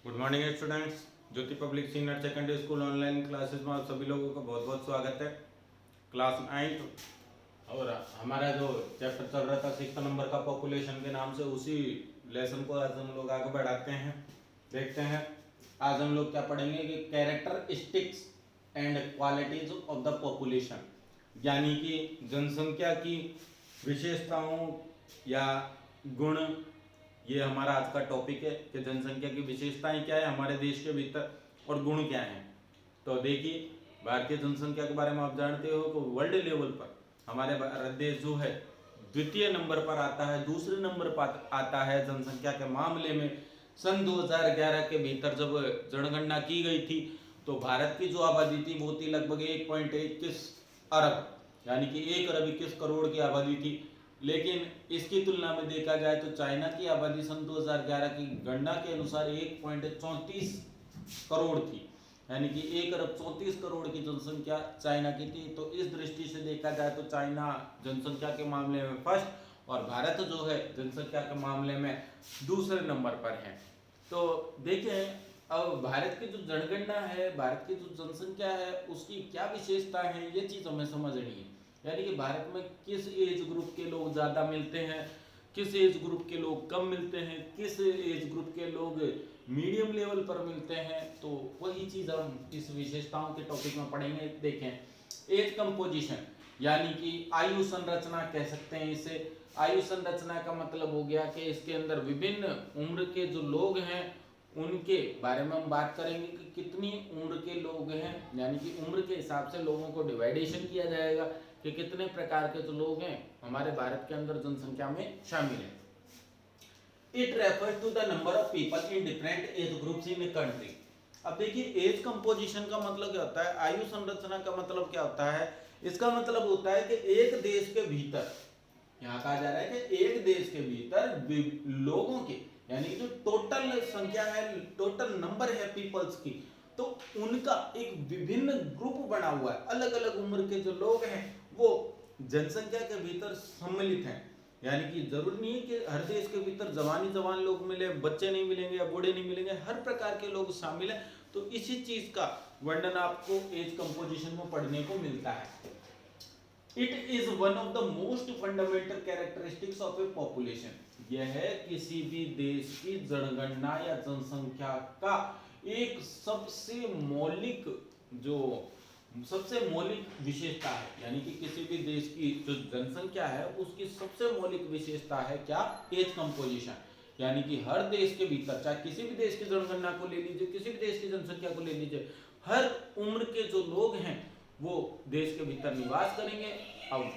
Good morning students. Jyoti public senior secondary school online classes में आप सभी लोगों का बहुत बहुत स्वागत है। क्लास 9 और हमारा जो चैप्टर चल रहा था 6 नंबर का पॉपुलेशन के नाम से, उसी लेसन को आज हम लोग आगे बढ़ाते हैं। देखते हैं आज हम लोग क्या पढ़ेंगे कि characteristics and qualities of the population, यानी कि जनसंख्या की विशेषताओं या गुण। ये हमारा आज का टॉपिक है कि जनसंख्या की विशेषताएं क्या है हमारे देश के भीतर और गुण क्या हैं। तो देखिए, भारतीय जनसंख्या के बारे में आप जानते हो कि वर्ल्ड लेवल पर हमारे भारत देश जो है द्वितीय नंबर पर आता है, दूसरे नंबर पर आता है जनसंख्या के मामले में। सन 2011 के भीतर जब जनगणना की गई थी तो भारत की जो आबादी थी वो थी लगभग 1.21 अरब, यानी कि 1 अरब 21 करोड़ की आबादी थी। लेकिन इसकी तुलना में देखा जाए तो चाइना की आबादी सन 2011 की गणना के अनुसार 1.34 करोड़ थी, यानी कि 1 अरब 34 करोड़ की जनसंख्या चाइना की थी। तो इस दृष्टि से देखा जाए तो चाइना जनसंख्या के मामले में फर्स्ट और भारत जो है जनसंख्या के मामले में दूसरे नंबर पर है। तो देखें, अब भारत की जो जनगणना है, भारत की जो जनसंख्या है, उसकी क्या विशेषता है, ये चीज़ हमें समझनी है। यानी कि भारत में किस एज ग्रुप के लोग ज़्यादा मिलते हैं, किस एज ग्रुप के लोग कम मिलते हैं, किस एज ग्रुप के लोग मीडियम लेवल पर मिलते हैं। तो वही चीज़ हम इस विशेषताओं के टॉपिक में पढ़ेंगे। देखें, एज कंपोजिशन यानी कि आयु संरचना कह सकते हैं इसे। आयु संरचना का मतलब हो गया कि इसके अंदर विभिन्न उम्र के जो लोग हैं उनके बारे में हम बात करेंगे कि कितनी उम्र के लोग हैं, यानी कि उम्र के हिसाब से लोगों को डिवाइडेशन किया जाएगा कि कितने प्रकार के जो लोग हैं हमारे भारत के अंदर जनसंख्या में शामिल हैं। It refers to the number of people in different age groups in a country. अब देखिए, एज कंपोजिशन का मतलब क्या होता है, आयु संरचना का मतलब क्या होता है। इसका मतलब होता है कि एक देश के भीतर, यहाँ कहा जा रहा है कि एक देश के भीतर लोगों के, यानी जो टोटल संख्या है, टोटल नंबर है पीपल्स की, तो उनका एक विभिन्न ग्रुप बना हुआ है। अलग अलग उम्र के जो लोग हैं वो जनसंख्या के भीतर सम्मिलित हैं। यानी कि जरूरी नहीं है कि हर देश के भीतर जवान लोग मिले, बच्चे नहीं मिलेंगे या बूढ़े नहीं मिलेंगे, हर प्रकार के लोग शामिल हैं। तो इसी चीज का वर्णन आपको एज कंपोजिशन में पढ़ने को मिलता है। It is one of the most fundamental characteristics of A population. यह है किसी भी देश की जनगणना या जनसंख्या का एक सबसे मौलिक विशेषता है। यानी कि किसी भी देश की जो जनसंख्या है उसकी सबसे मौलिक विशेषता है क्या, एज कंपोजिशन। यानी कि हर देश के भीतर, चाहे किसी भी देश की जनगणना को ले लीजिए, किसी भी देश की जनसंख्या को ले लीजिए, हर उम्र के जो लोग हैं वो देश के भीतर निवास करेंगे। अब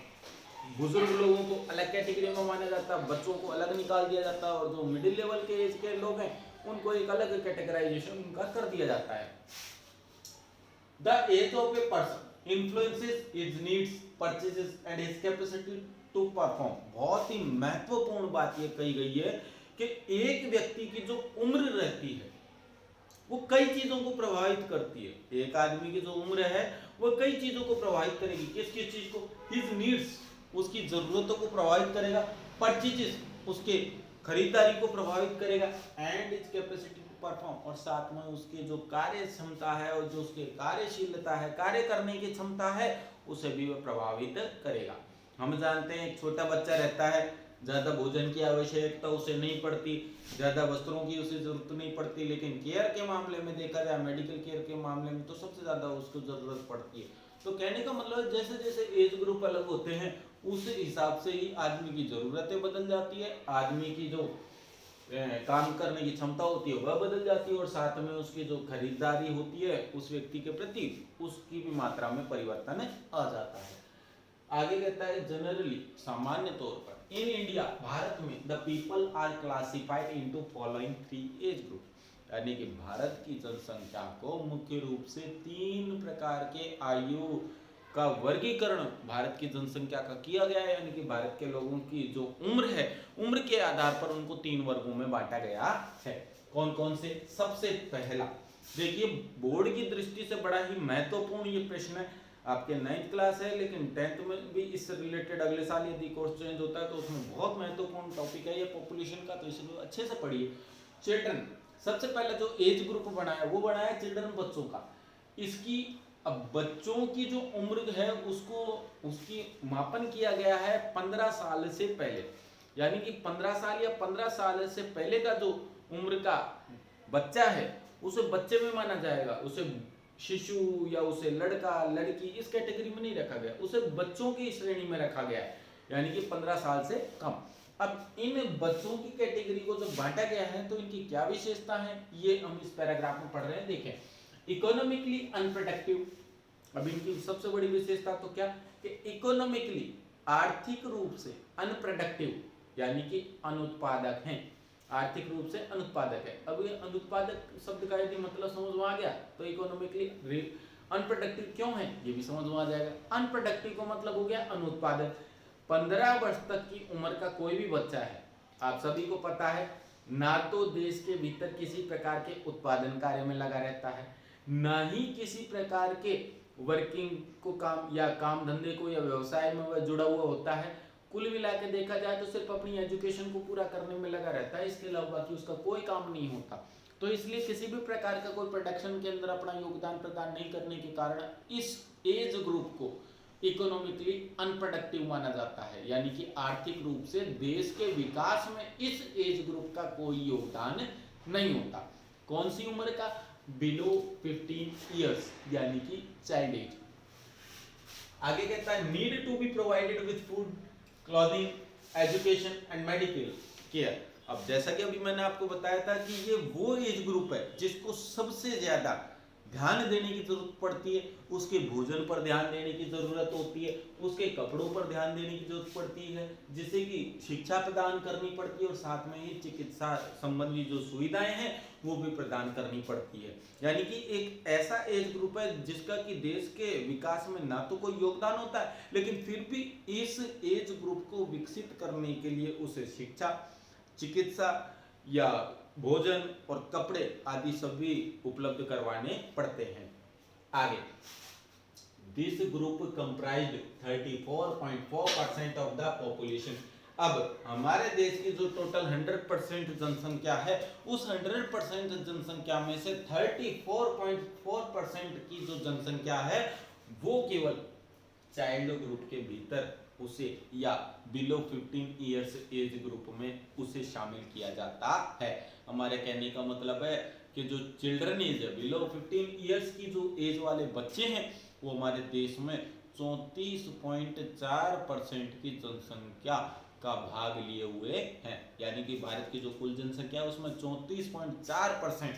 बुजुर्ग लोगों को अलग कैटेगरी में माना जाता है, बच्चों को अलग निकाल दिया जाता है, और जो मिडिल लेवल के एज के लोग हैं उनको एक अलग कैटेगराइजेशन उनका कर दिया जाता है। The age of a person influences his needs, purchases and his capacity to perform. बहुत ही महत्वपूर्ण बात ये कही गई है कि एक व्यक्ति की जो उम्र रहती है वो कई चीजों को प्रभावित करती है। एक आदमी की जो उम्र है वो कई चीजों को प्रभावित करेगी। किस किस चीज को, हिज नीड्स, उसकी जरूरतों को प्रभावित करेगा, परचेजेस, उसके खरीदारी को प्रभावित करेगा, and his capacity to perform, और साथ में उसकी जो कार्य क्षमता है और जो उसकी कार्यशीलता है, कार्य करने की क्षमता है, उसे भी वह प्रभावित करेगा। हम जानते हैं एक छोटा बच्चा रहता है, ज़्यादा भोजन की आवश्यकता उसे नहीं पड़ती, ज़्यादा वस्त्रों की उसे जरूरत नहीं पड़ती, लेकिन केयर के मामले में देखा जाए, मेडिकल केयर के मामले में तो सबसे ज़्यादा उसको ज़रूरत पड़ती है। तो कहने का मतलब जैसे जैसे एज ग्रुप अलग होते हैं उस हिसाब से ही आदमी की ज़रूरतें बदल जाती है, आदमी की जो काम करने की क्षमता होती है वह बदल जाती है, और साथ में उसकी जो खरीदारी होती है उस व्यक्ति के प्रति, उसकी भी मात्रा में परिवर्तन आ जाता है। आगे कहता है, जनरली, सामान्य तौर पर, इन इंडिया, भारत में, the people are classified into following 3 age group. यानी कि भारत की जनसंख्या को मुख्य रूप से 3 प्रकार के आयु का वर्गीकरण भारत की जनसंख्या का किया गया है। यानी कि भारत के लोगों की जो उम्र है, उम्र के आधार पर उनको 3 वर्गों में बांटा गया है। कौन कौन से? सबसे पहला देखिए, बोर्ड की दृष्टि से बड़ा ही महत्वपूर्ण ये प्रश्न है। आपके 9th क्लास है लेकिन 10th में भी इससे रिलेटेड अगले साल यदि कोर्स चेंज होता है तो उसमें बहुत महत्वपूर्ण टॉपिक है ये पॉपुलेशन का, तो इसलिए अच्छे से पढ़िए। चिल्ड्रन सबसे पहले जो एज ग्रुप बनाया वो बनाया चिल्ड्रन, बच्चों का। इसकी अब बच्चों की जो उम्र है उसको उसकी मापन किया गया है 15 साल से पहले, यानी कि 15 साल या 15 साल से पहले का जो उम्र का बच्चा है उसे बच्चे में माना जाएगा, उसे शिशु या उसे लड़का लड़की इस कैटेगरी में नहीं रखा गया, उसे बच्चों की श्रेणी में रखा गया है, यानी कि 15 साल से कम। अब इन बच्चों की कैटेगरी को जब बांटा गया है तो इनकी क्या विशेषता है ये हम इस पैराग्राफ में पढ़ रहे हैं। देखें, इकोनॉमिकली अनप्रोडक्टिव, अब इनकी सबसे बड़ी विशेषता तो क्या कि इकोनॉमिकली आर्थिक रूप से अनप्रोडक्टिव, यानी कि अनुत्पादक हैं, आर्थिक रूप से अनुत्पादक है। अब ये अनुत्पादक शब्द का यदि मतलब समझ में आ गया तो इकोनॉमिकली अनप्रोडक्टिव क्यों है ये भी समझ में आ जाएगा। अनप्रोडक्टिव का मतलब हो गया अनुत्पादक। 15 वर्ष तक की उम्र का कोई भी बच्चा है, आप सभी को पता है, ना तो देश के भीतर किसी प्रकार के उत्पादन कार्य में लगा रहता है, ना ही किसी प्रकार के वर्किंग को काम या काम धंधे को या व्यवसाय में वह जुड़ा हुआ होता है। कुल मिला के देखा जाए तो सिर्फ अपनी एजुकेशन को पूरा करने में लगा रहता है, इसके अलावा बाकी उसका कोई काम नहीं होता। तो इसलिए किसी भी प्रकार का कोई प्रोडक्शन के अंदर अपना योगदान प्रदान नहीं करने के कारण इस एज ग्रुप को इकोनॉमिकली अनप्रोडक्टिव माना जाता है, यानी कि आर्थिक रूप से देश के विकास में इस एज ग्रुप का कोई योगदान नहीं होता। कौन सी उम्र का? बिलो 15 ईयर्स, यानी कि चाइल्ड एज। आगे कहता है need to be provided with food, clothing, education and medical care. अब जैसा कि अभी मैंने आपको बताया था कि ये वो एज ग्रुप है जिसको सबसे ज्यादा ध्यान देने की जरूरत पड़ती है, उसके भोजन पर ध्यान देने की जरूरत होती है, उसके कपड़ों पर ध्यान देने की जरूरत पड़ती है, जिससे कि शिक्षा प्रदान करनी पड़ती है और साथ में ही चिकित्सा संबंधी जो सुविधाएं हैं वो भी प्रदान करनी पड़ती है। यानी कि एक ऐसा एज ग्रुप है जिसका कि देश के विकास में ना तो कोई योगदान होता है, लेकिन फिर भी इस एज ग्रुप को विकसित करने के लिए उसे शिक्षा, चिकित्सा या भोजन और कपड़े आदि सभी उपलब्ध करवाने पड़ते हैं। आगे, this group comprised 34.4% of the population. अब हमारे देश की जो टोटल 100% जनसंख्या है उस 100% जनसंख्या में से 34.4% की जो जनसंख्या है वो केवल चाइल्ड ग्रुप के भीतर उसे या बिलो 15 ईयर्स एज ग्रुप में उसे शामिल किया जाता है। हमारे कहने का मतलब है कि जो चिल्ड्रन एज है, बिलो 15 ईयर्स की जो एज वाले बच्चे हैं वो हमारे देश में 34.4% की जनसंख्या का भाग लिए हुए हैं। यानी कि भारत की जो कुल जनसंख्या है उसमें 34.4%,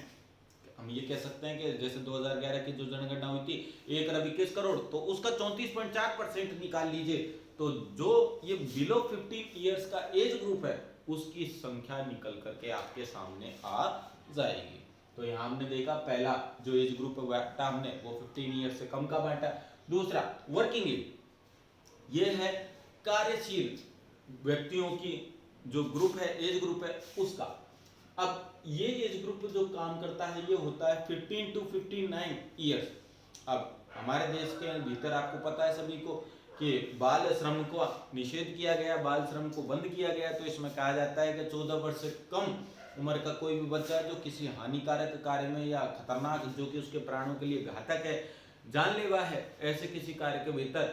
हम ये कह सकते हैं कि जैसे 2011 की जो जनगणना हुई थी 1 अरब 21 करोड़, तो उसका 34.4% निकाल लीजिए तो जो ये बिलो 15 ईयर्स का एज ग्रुप है उसकी संख्या निकल करके आपके सामने आ जाएगी। तो यहाँ हमने देखा पहला जो एज ग्रुप बांटा हमने वो 15 ईयर्स से कम का बांटा। दूसरा वर्किंग एज, ये है कार्यशील व्यक्तियों की जो ग्रुप है, एज ग्रुप है उसका। अब ये एज ग्रुप जो काम करता है ये होता है 15 to 59 ईयर्स। अब हमारे देश के भीतर आपको पता है सभी को कि बाल श्रम को निषेध किया गया, बाल श्रम को बंद किया गया। तो इसमें कहा जाता है कि 14 वर्ष से कम उम्र का कोई भी बच्चा जो किसी हानिकारक कार्य में या खतरनाक, जो कि उसके प्राणों के लिए घातक है, जानलेवा है, ऐसे किसी कार्य के भीतर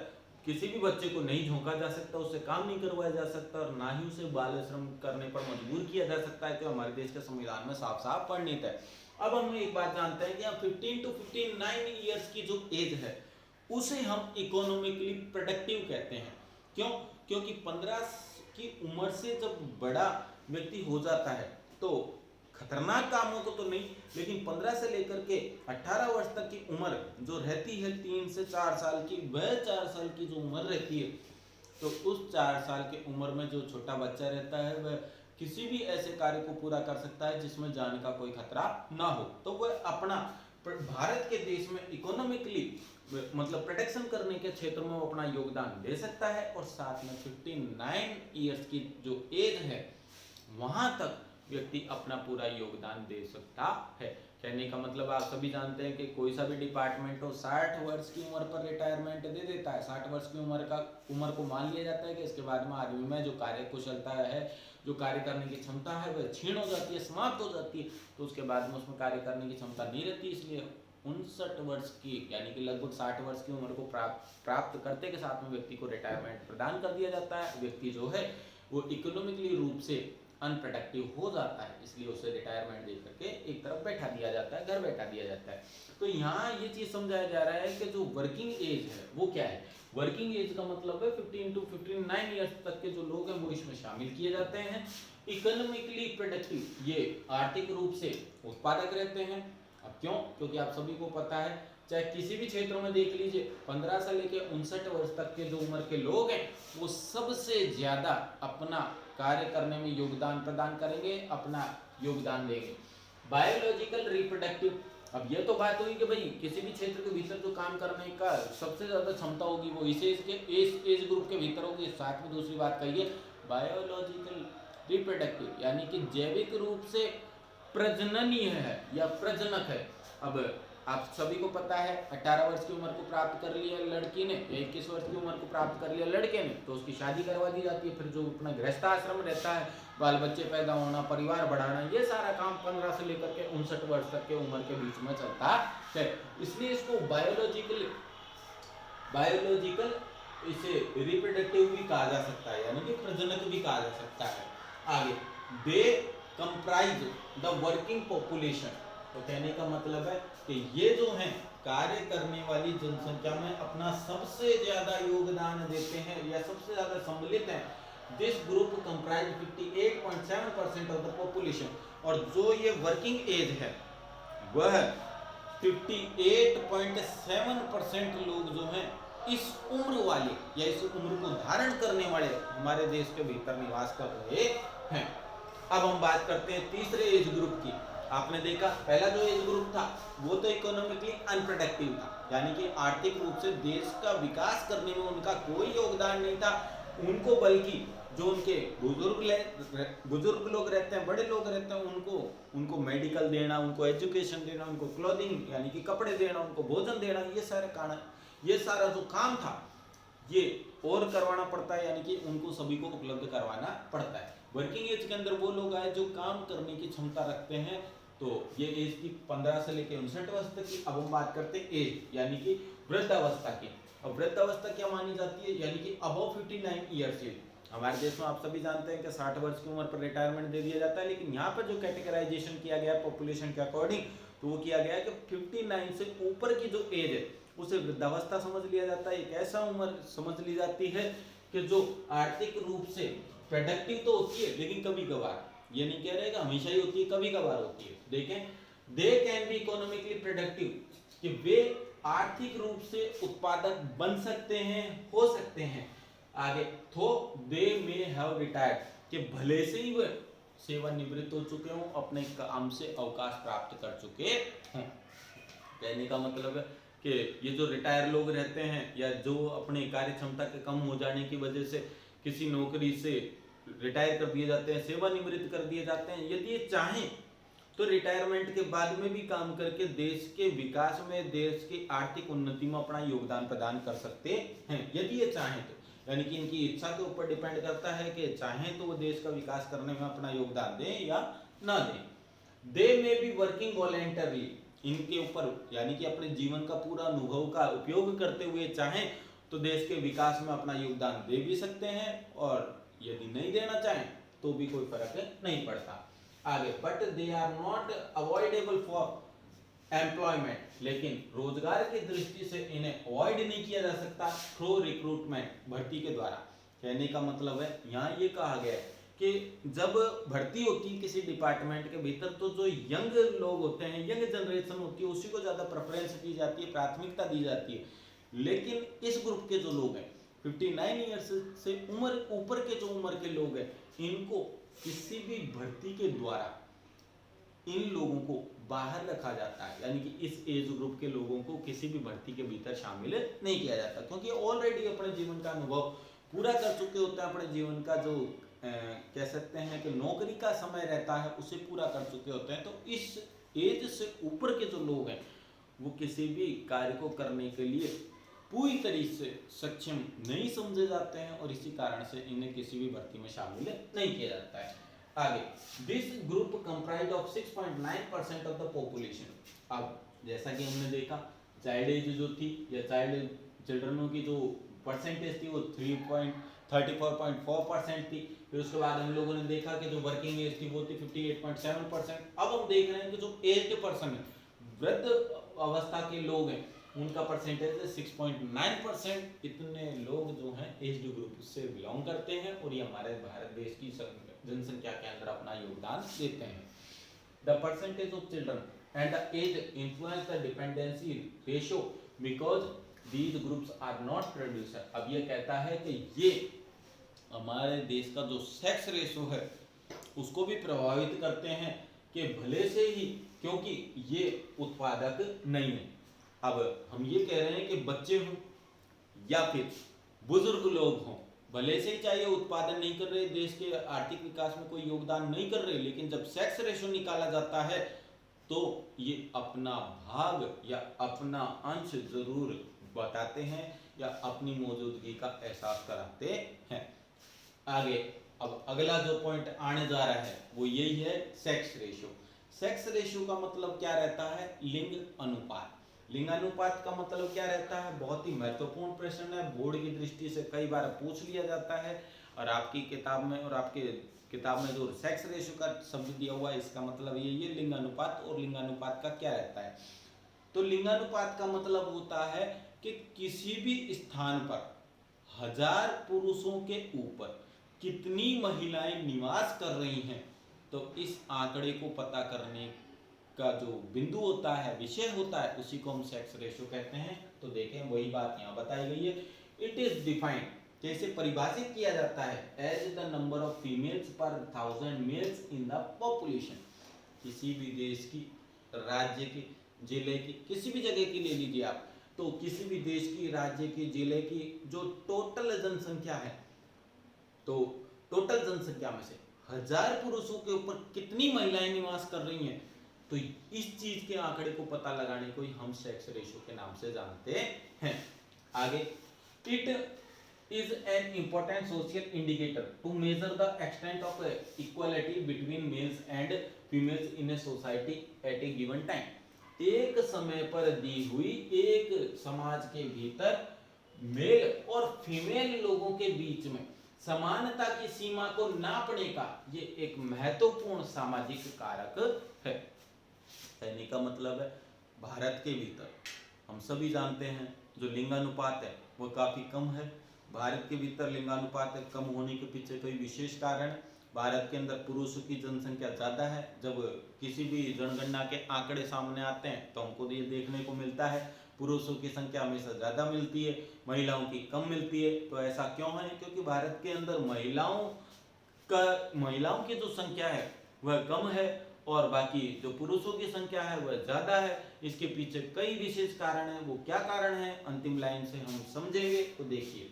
किसी भी बच्चे को नहीं झोंका जा सकता, उससे काम नहीं करवाया जा सकता और ना ही उसे बाल श्रम करने पर मजबूर किया जा सकता है। तो हमारे देश के संविधान में साफ साफ वर्णित है। अब हम एक बात जानते हैं कि 15 to 59 ईयर्स की जो एज है उसे हम इकोनॉमिकली प्रोडक्टिव कहते हैं। क्यों? क्योंकि 15 की उम्र से जब बड़ा व्यक्ति हो जाता है तो खतरनाक कामों को तो नहीं, लेकिन 15 से लेकर के 18 वर्ष तक की उम्र जो रहती है 3 से 4 साल की, वह 4 साल की जो उम्र रहती है तो उस 4 साल की उम्र में जो छोटा बच्चा रहता है वह किसी भी ऐसे कार्य को पूरा कर सकता है जिसमें जान का कोई खतरा ना हो। तो वह अपना भारत के देश में इकोनॉमिकली मतलब प्रोटेक्शन करने के क्षेत्र में वो अपना योगदान दे सकता है और साथ में 59 ईयर्स की जो एज है वहां तक व्यक्ति अपना पूरा योगदान दे सकता है। कहने का मतलब आप सभी जानते हैं कि कोई सा भी डिपार्टमेंट हो 60 वर्ष की उम्र पर रिटायरमेंट दे देता है। 60 वर्ष की उम्र को मान लिया जाता है कि इसके बाद में आदमी में जो कार्य कुशलता है जो कार्य करने की क्षमता है वह क्षीण हो जाती है, समाप्त हो जाती है, तो उसके बाद में उसमें कार्य करने की क्षमता नहीं रहती। इसलिए 59 वर्ष की यानी कि लगभग 60 वर्ष की उम्र को प्राप्त करते के साथ में व्यक्ति को रिटायरमेंट प्रदान कर दिया जाता है। व्यक्ति जो है वो इकोनॉमिकली रूप से अनप्रोडक्टिव हो जाता है, इसलिए उसे रिटायरमेंट दे करके एक तरफ बैठा दिया जाता है, घर बैठा दिया जाता है। तो यहाँ ये चीज समझाया जा रहा है कि जो वर्किंग एज है वो क्या है। वर्किंग एज का मतलब है 15 to 59 ईयर्स तक के जो लोग हैं वो इसमें शामिल किए जाते हैं। इकोनॉमिकली प्रोडक्टिव, ये आर्थिक रूप से उत्पादक रहते हैं। अब क्यों? क्योंकि आप सभी को पता है, चाहे किसी भी क्षेत्र में देख लीजिए, 15 से लेकर 59 वर्ष तक के जो उम्र के लोग हैं वो सबसे ज्यादा अपना कार्य करने में योगदान प्रदान करेंगे, अपना योगदान देंगे। बायोलॉजिकल रिप्रोडक्टिव, अब ये तो बात हुई कि भाई किसी भी क्षेत्र के भीतर जो काम करने का सबसे ज्यादा क्षमता होगी वो इस एज ग्रुप के भीतर होगी। साथ में दूसरी बात कहिए बायोलॉजिकल रिप्रोडक्टिव, यानी कि जैविक रूप से प्रजननीय है या प्रजनक है। अब आप सभी को पता है 18 वर्ष की उम्र को प्राप्त कर लिया लड़की ने या 21 वर्ष की उम्र को प्राप्त कर लिया लड़के ने, तो उसकी शादी करवा दी जाती है। फिर जो अपना गृहस्थ आश्रम रहता है, बाल बच्चे पैदा होना, परिवार बढ़ाना, ये सारा काम 15 से लेकर के 59 वर्ष तक के उम्र के बीच में चलता है। इसलिए इसको बायोलॉजिकल इसे रिप्रोडक्टिव भी कहा जा सकता है, यानी कि प्रजनक भी कहा जा सकता है। आगे, दे कंप्राइज द वर्किंग पॉपुलेशन, तो कहने का मतलब है कि ये जो हैं कार्य करने वाली जनसंख्या में अपना सबसे ज्यादा योगदान देते हैं या सबसे ज्यादा सम्मिलित हैं। This group comprise 58.7% of the population, और जो ये वर्किंग एज है वह 58.7% लोग जो हैं इस उम्र वाले या इस उम्र को धारण करने वाले हमारे देश के भीतर निवास कर रहे हैं। अब हम बात करते हैं तीसरे एज ग्रुप की। आपने देखा पहला जो एज ग्रुप था वो तो इकोनॉमिकली अनप्रोडक्टिव था, यानी कि आर्थिक रूप से देश का विकास करने में उनका कोई योगदान नहीं था। उनको बल्कि जो उनके बुजुर्ग लोग रहते हैं, बड़े लोग रहते हैं, उनको मेडिकल देना, उनको एजुकेशन देना, उनको क्लोथिंग यानी कि कपड़े देना, उनको भोजन देना, ये सारा जो काम था ये और करवाना पड़ता है, यानी कि उनको सभी को उपलब्ध करवाना पड़ता है। वर्किंग एज के अंदर वो लोग आए जो काम करने की क्षमता रखते हैं। तो ये एज की 15 से लेकर 59 वर्ष तक की। अब हम बात करते हैं एज यानी कि वृद्धावस्था की। अब वृद्धावस्था क्या मानी जाती है, यानी कि अबव 59 ईयर्स एज। हमारे देश में आप सभी जानते हैं कि 60 वर्ष की उम्र पर रिटायरमेंट दे दिया जाता है, लेकिन यहाँ पर जो कैटेगराइजेशन किया गया है पॉपुलेशन के अकॉर्डिंग, तो वो किया गया है कि 59 से ऊपर की जो एज है उसे वृद्धावस्था समझ लिया जाता है। एक ऐसा उम्र समझ ली जाती है कि जो आर्थिक रूप से प्रोडक्टिव तो होती है, लेकिन कभी कभार, ये नहीं कह रहे कि हमेशा ही होती है, कभी कभार होती है। देखें, they can be economically productive, कि वे आर्थिक रूप से उत्पादक बन सकते हैं, हो सकते हैं। आगे, तो दे मे हैव रिटायर्ड, कि भले से ही वे सेवानिवृत्त हो चुके हों, अपने काम से अवकाश प्राप्त कर चुके हों। कहने का मतलब है कि ये जो रिटायर लोग रहते हैं या जो अपने कार्य क्षमता के कम हो जाने की वजह से किसी नौकरी से रिटायर कर दिए जाते हैं, सेवानिवृत्त कर दिए जाते हैं, यदि ये चाहें तो रिटायरमेंट के बाद में भी काम करके देश के विकास में, देश की आर्थिक उन्नति में अपना योगदान प्रदान कर सकते हैं, यदि ये चाहें तो। यानी कि इनकी इच्छा के ऊपर डिपेंड करता है कि चाहें तो वो देश का विकास करने में अपना योगदान दें या ना दें। दे मे बी वर्किंग वॉलेंटरली, इनके ऊपर यानी कि अपने जीवन का पूरा अनुभव का उपयोग करते हुए चाहें तो देश के विकास में अपना योगदान दे भी सकते हैं, और यदि नहीं देना चाहें तो भी कोई फर्क नहीं पड़ता। आगे, but they are not avoidable for employment, लेकिन रोजगार की दृष्टि से इन्हें अवॉइड नहीं किया जा सकता थ्रू रिक्रूटमेंट, भर्ती के द्वारा। कहने का मतलब है यहाँ ये कहा गया है कि जब भर्ती होती है किसी डिपार्टमेंट के भीतर, तो जो यंग लोग होते हैं, यंग जनरेशन होती है, उसी को ज़्यादा प्रेफरेंस दी जाती है, प्राथमिकता दी जाती है। लेकिन इस ग्रुप के जो लोग हैं 59 ईयर्स से ऊपर के जो उम्र के लोग हैं, इनको किसी भी भर्ती के द्वारा इन लोगों को बाहर रखा जाता है, यानी कि इस एज ग्रुप के लोगों को किसी भी भर्ती के भीतर शामिल नहीं किया जाता, क्योंकि ऑलरेडी अपने जीवन का अनुभव पूरा कर चुके होते हैं, अपने जीवन का जो कह सकते हैं कि नौकरी का समय रहता है उसे पूरा कर चुके होते हैं। तो इस एज से ऊपर के जो लोग हैं वो किसी भी कार्य को करने के लिए पूरी तरीके से सक्षम नहीं समझे जाते हैं और इसी कारण से इन्हें किसी भी भर्ती में शामिल नहीं किया जाता है। आगे, this group comprise of 6.9% of the population. अब जैसा कि हमने देखा चाइल्ड एज जो थी या चिल्ड्रनों की जो परसेंटेज थी वो 34.4% थी। फिर उसके बाद हम लोगों ने देखा कि जो वर्किंग एज थी वो थी 58.7%। अब हम देख रहे हैं कि जो एज्ड पर्सन है, वृद्ध अवस्था के लोग हैं, उनका परसेंटेज है 6.9%। इतने लोग जो हैं एज्ड ग्रुप से बिलोंग करते हैं और ये हमारे भारत देश की जनसंख्या के अंदर अपना योगदान देते हैं। The percentage of children and the age influence the dependency ratio because these groups are not producer. अब ये कहता है कि ये हमारे देश का जो सेक्स रेशियो है उसको भी प्रभावित करते हैं कि भले से ही, क्योंकि ये उत्पादक नहीं है। अब हम ये कह रहे हैं कि बच्चे हों या फिर बुजुर्ग लोग हों, भले से ही चाहे उत्पादन नहीं कर रहे, देश के आर्थिक विकास में कोई योगदान नहीं कर रहे, लेकिन जब सेक्स रेशियो निकाला जाता है तो ये अपना भाग या अपना अंश जरूर बताते हैं या अपनी मौजूदगी का एहसास कराते हैं। आगे, अब अगला जो पॉइंट आने जा रहा है वो यही है, सेक्स रेशियो। सेक्स रेशियो का मतलब क्या रहता है? लिंग अनुपात। लिंग अनुपात का मतलब क्या रहता है? बहुत ही महत्वपूर्ण प्रश्न है, बोर्ड की दृष्टि से कई बार पूछ लिया जाता है। और आपकी किताब में और आपके किताब में जो सेक्स रेशियो का शब्द दिया हुआ है इसका मतलब यही है, लिंग अनुपात। और लिंग अनुपात का क्या रहता है? तो लिंग अनुपात का मतलब होता है कि किसी भी स्थान पर 1000 पुरुषों के ऊपर कितनी महिलाएं निवास कर रही हैं, तो इस आंकड़े को पता करने का जो बिंदु होता है, विषय होता है, उसी को हम सेक्स रेशियो कहते हैं। तो देखें वही बात यहाँ बताई गई है। इट इज डिफाइंड, जैसे परिभाषित किया जाता है, as the number of females per 1000 males in the population. किसी भी देश की, राज्य की, जिले की, किसी भी जगह की ले लीजिए आप, तो किसी भी देश की, राज्य की, जिले की जो टोटल जनसंख्या है, तो टोटल जनसंख्या में से 1000 पुरुषों के ऊपर कितनी महिलाएं निवास कर रही हैं, तो इस चीज के आंकड़े को पता लगाने को हम सेक्स रेशियो के नाम से जानते हैं। आगे, it is an important social indicator to measure the extent of equality between males and females in a society at a given time. एक समय पर दी हुई एक समाज के भीतर मेल और फीमेल लोगों के बीच में समानता की सीमा को नापने का ये एक महत्वपूर्ण सामाजिक कारक है। कहने का मतलब है, भारत के भीतर हम सभी जानते हैं जो लिंगानुपात है वो काफी कम है। भारत के भीतर लिंगानुपात कम होने के पीछे कोई विशेष कारण? भारत के अंदर पुरुषों की जनसंख्या ज्यादा है। जब किसी भी जनगणना के आंकड़े सामने आते हैं तो हमको ये देखने को मिलता है पुरुषों की संख्या हमेशा ज्यादा मिलती है, महिलाओं की कम मिलती है। तो ऐसा क्यों है? क्योंकि भारत के अंदर महिलाओं की जो संख्या है वह कम है और बाकी जो पुरुषों की संख्या है वह ज्यादा है। इसके पीछे कई विशेष कारण है। वो क्या कारण है, अंतिम लाइन से हम समझेंगे। तो देखिए,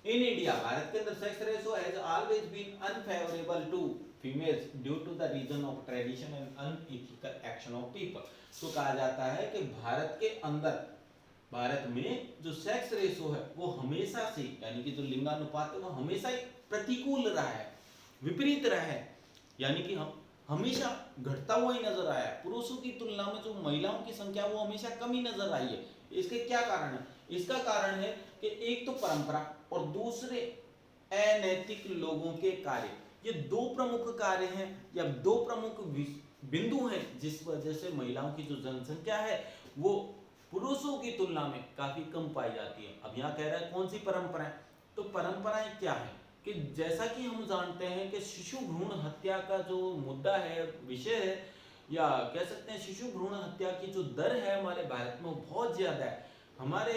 इन इंडिया, भारत के अंदर sex ratio has always been unfavourable to females due to the reason of tradition and unethical action of people. तो कहा जाता है कि भारत के अंदर, भारत में जो सेक्स रेशियो है वो हमेशा से, यानी कि जो लिंगानुपात है वो हमेशा ही प्रतिकूल रहा है, विपरीत रहा है, यानी कि हम हमेशा घटता हुआ ही नजर आया है। पुरुषों की तुलना में जो महिलाओं की संख्या वो हमेशा कम ही नजर आई है। इसके क्या कारण है? इसका कारण है कि एक तो परंपरा और दूसरे अनैतिक लोगों के कार्य। ये दो प्रमुख कार्य हैं या दो प्रमुख बिंदु हैं जिस वजह से महिलाओं की जो जनसंख्या है वो पुरुषों की तुलना में काफी कम पाई जाती है। अब यहाँ कह रहा है कौन सी परंपराएं? तो परंपराएं क्या है कि जैसा कि हम जानते हैं कि शिशु भ्रूण हत्या का जो मुद्दा है, विषय है, या कह सकते हैं शिशु भ्रूण हत्या की जो दर है हमारे भारत में वो बहुत ज्यादा है। हमारे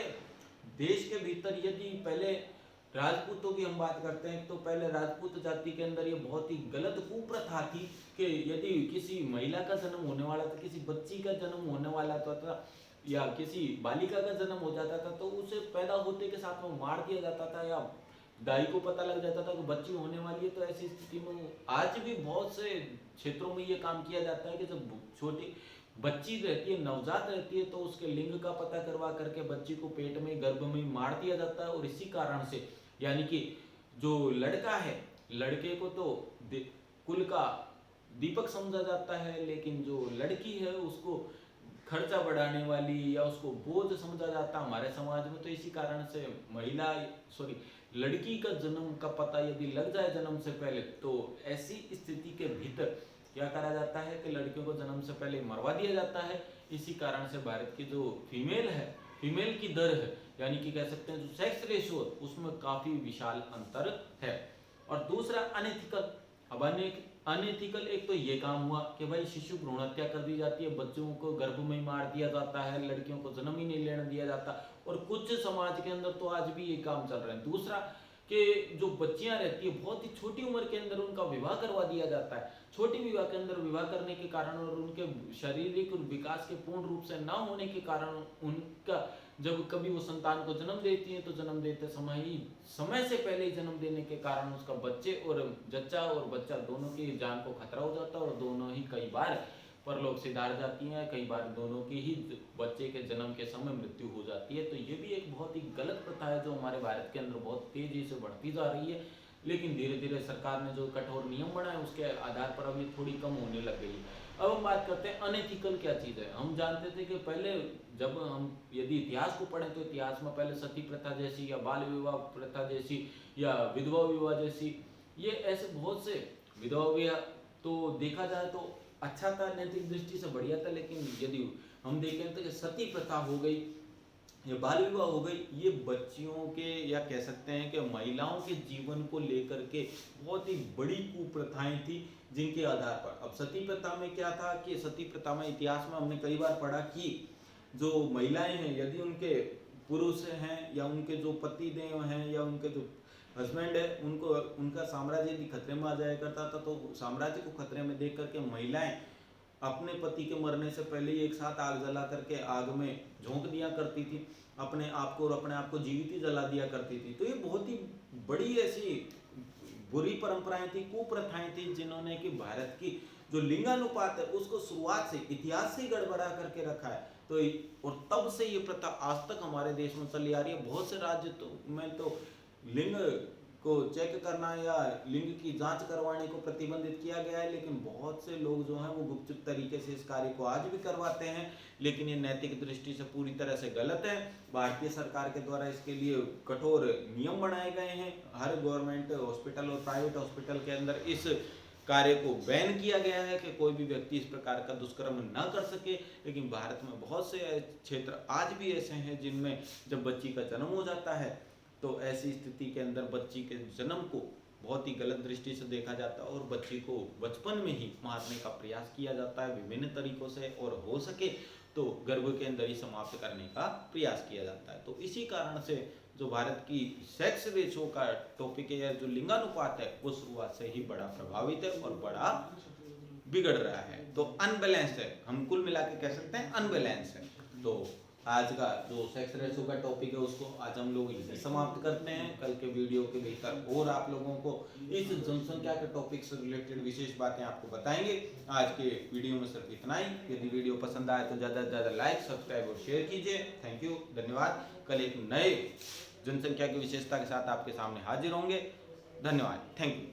देश के भीतर यदि पहले राजपूतों की हम बात करते हैं तो पहले राजपूत जाति के अंदर ये बहुत ही गलत कुप्रथा थी कि यदि किसी महिला का जन्म होने वाला था, किसी बच्ची का जन्म होने वाला था या किसी बालिका का जन्म हो जाता था तो उसे पैदा होते के साथ में मार दिया जाता था, या दाई को पता लग जाता था कि बच्ची होने वाली है। तो ऐसी स्थिति में आज भी बहुत से क्षेत्रों में ये काम किया जाता है कि जब छोटी बच्ची रहती है, नवजात रहती है, तो उसके लिंग का पता करवा करके बच्ची को पेट में, गर्भ में मार दिया जाता है। और इसी कारण से यानी कि जो लड़का है, लड़के को तो कुल का दीपक समझा जाता है, लेकिन जो लड़की है उसको खर्चा बढ़ाने वाली या उसको बोझ समझा जाता हमारे समाज में। तो इसी कारण से लड़की का जन्म का पता यदि लग जाए जन्म से पहले, तो ऐसी स्थिति के भीतर क्या करा जाता है कि लड़कियों को जन्म से पहले मरवा दिया जाता है। इसी कारण से भारत की जो फीमेल की दर है, यानी कि कह सकते हैं जो सेक्स रेशियो, उसमें काफी विशाल अंतर है। और दूसरा अनएथिकल। अब अनएथिकल एक तो ये काम हुआ कि भाई शिशु भ्रूण हत्या कर दी जाती है, बच्चों को गर्भ में मार दिया जाता है, लड़कियों को जन्म ही नहीं लेने दिया जाता, और कुछ समाज के अंदर तो आज भी ये काम चल रहा है। दूसरा कि जो बच्चियां रहती है बहुत ही छोटी उम्र के अंदर उनका विवाह करवा दिया जाता है। छोटी विवाह के अंदर विवाह करने के कारण और उनके शारीरिक विकास के पूर्ण रूप से ना होने के कारण उनका जब कभी वो संतान को जन्म देती है तो जन्म देते समय से पहले ही जन्म देने के कारण उसका बच्चे और जच्चा और बच्चा दोनों की जान को खतरा हो जाता है, और दोनों ही कई बार परलोक से धार जाती हैं, कई बार दोनों की ही बच्चे के जन्म के समय मृत्यु हो जाती है। तो ये भी एक बहुत ही गलत प्रथा है जो हमारे भारत के अंदर बहुत तेजी से बढ़ती जा रही है, लेकिन धीरे धीरे सरकार ने जो कठोर नियम बनाए उसके आधार पर अभी थोड़ी कम होने लग गई है। अब हम बात करते हैं अनएथिकल क्या चीज़ है। हम जानते थे कि पहले जब हम यदि इतिहास को पढ़ें तो इतिहास में पहले सती प्रथा जैसी या बाल विवाह प्रथा जैसी या विधवा विवाह जैसी, ये ऐसे बहुत से विधवा विवाह तो देखा जाए तो अच्छा था, नैतिक दृष्टि से बढ़िया था, लेकिन यदि हम देखें तो सती प्रथा हो गई या बाल विवाह हो गई, ये बच्चियों के या कह सकते हैं कि महिलाओं के जीवन को लेकर के बहुत ही बड़ी कुप्रथाएं थी जिनके आधार पर। अब सती प्रथा में क्या था कि सती प्रथा में इतिहास में हमने कई बार पढ़ा कि जो महिलाएं हैं यदि उनके पुरुष हैं या उनके जो पति देव हैं या उनके जो हस्बैंड है उनको उनका साम्राज्य यदि खतरे में आ जाया करता था, तो साम्राज्य को खतरे में देख करके महिलाएं अपने पति के मरने से पहले ही एक साथ आग जला करके आग में झोंक दिया करती थी अपने आप को, और अपने आप को जीवित ही जला दिया करती थी। तो ये बहुत ही बड़ी ऐसी बुरी परंपराएं थी, कुप्रथाएं थी, जिन्होंने कि भारत की जो लिंगानुपात है उसको शुरुआत से इतिहास से गड़बड़ा करके रखा है। तो और तब से ये प्रथा आज तक हमारे देश में चली आ रही है। बहुत से राज्य में तो लिंग को चेक करना या लिंग की जांच करवाने को प्रतिबंधित किया गया है, लेकिन बहुत से लोग जो हैं वो गुपचुप तरीके से इस कार्य को आज भी करवाते हैं, लेकिन ये नैतिक दृष्टि से पूरी तरह से गलत है। भारतीय सरकार के द्वारा इसके लिए कठोर नियम बनाए गए हैं। हर गवर्नमेंट हॉस्पिटल और प्राइवेट हॉस्पिटल के अंदर इस कार्य को बैन किया गया है कि कोई भी व्यक्ति इस प्रकार का दुष्कर्म न कर सके। लेकिन भारत में बहुत से क्षेत्र आज भी ऐसे हैं जिनमें जब बच्ची का जन्म हो जाता है तो ऐसी स्थिति के अंदर बच्ची के जन्म को बहुत ही गलत दृष्टि से देखा जाता है और बच्ची को बचपन में ही मारने का प्रयास किया जाता है विभिन्न तरीकों से, और हो सके तो गर्भ के अंदर ही समाप्त करने का प्रयास किया जाता है। तो इसी कारण से जो भारत की सेक्स रेशो का टॉपिक है या जो लिंगानुपात है वो शुरुआत से ही बड़ा प्रभावित है और बड़ा बिगड़ रहा है। तो अनबैलेंस्ड है, हम कुल मिला के कह सकते हैं अनबैलेंस है। तो आज का जो सेक्स रेशो का टॉपिक है उसको आज हम लोग यहीं समाप्त करते हैं। कल के वीडियो के भीतर और आप लोगों को इस जनसंख्या के टॉपिक से रिलेटेड विशेष बातें आपको बताएंगे। आज के वीडियो में सिर्फ इतना ही। यदि वीडियो पसंद आए तो ज़्यादा से ज़्यादा लाइक, सब्सक्राइब और शेयर कीजिए। थैंक यू, धन्यवाद। कल एक नए जनसंख्या की विशेषता के साथ आपके सामने हाजिर होंगे। धन्यवाद, थैंक यू।